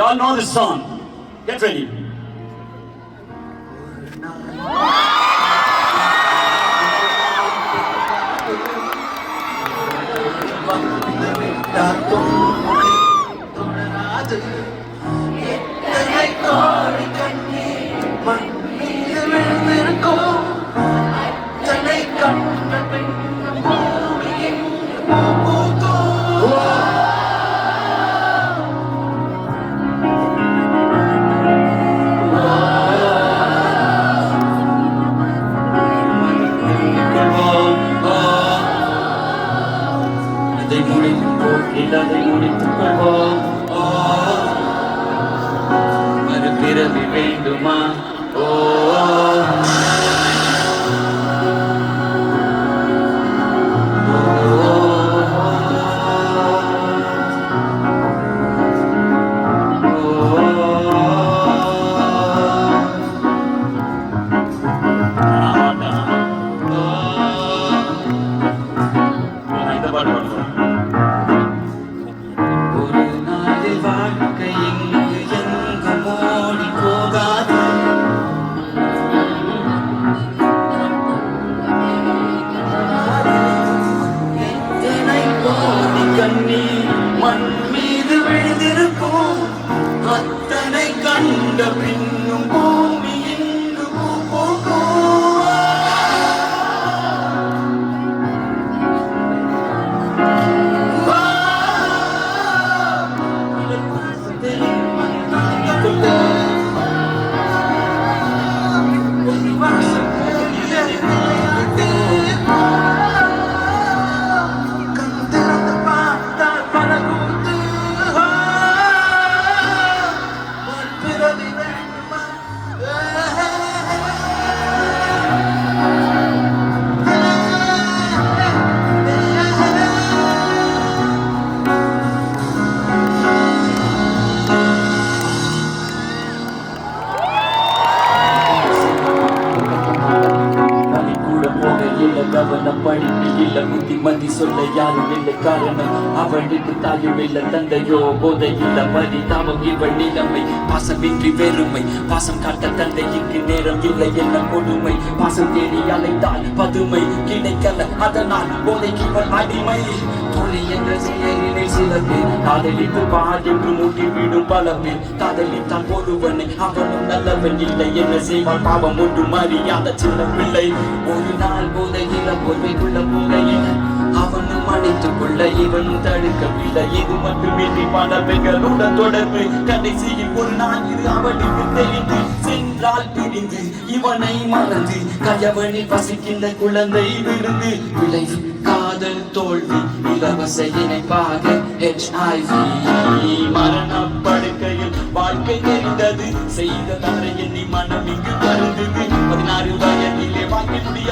all know this song. Get ready. இல்லாதை முடித்துக் கொள்வோம். மறுபிறவி வேண்டுமா? ஓ மண் மீது விழுந்திருக்கும் அத்தனை கண்ட பின்னும் பூமி இங்கு கவனம் படிப்பு இல்ல புத்திமதி சொல்ல யாரும் இல்லை காரணம் அவளுக்கு தாயும் இல்ல தந்தையோ போதை இல்ல பரிதாபம் இவள் நிலைமை பாசமின்றி வெறுமை பாசம் காட்ட தந்தைக்கு நேரம் இல்லை என்ன கொடுமை பாசம் தேடி அலைந்தால் பதுமை கிடைக்கல அதனால் போதைக்கு இவள் அடிமை தோழி என்ற செயலினை சில பேர் காதலித்து பார் என்று மூட்டிவிடும் பல பேர் காதலித்தான் ஒருவனை அவனும் நல்லவன் இல்லை என்ன செய்வான் பாவம் ஒன்றும் அறியாத சின்ன பிள்ளை ஒரு நாள் போதையில் போர்வைக்குள்ள போகையில் அவனும் அணைத்துக் கொள்ள இவனும் தடுக்கவில்லை இது மட்டுமின்றி பல பெண்களுடன் தொடர்பு கடைசியில் ஒரு நாள் இது அவனுக்கு தெரிந்து சென்றால் பிரிந்து இவனை மறந்து கயவனில் பசிக்கின்ற குழந்தை விருந்து விளைவு காதல் தோல்வி இலவச இணைப்பாக HIV மரணப்படுக்கையில் வாழ்க்கை தெரிந்தது செய்த தவறை எண்ணி மனம் இங்கு வருந்தது 16 வயதிலே வாழ்க்கை முடிய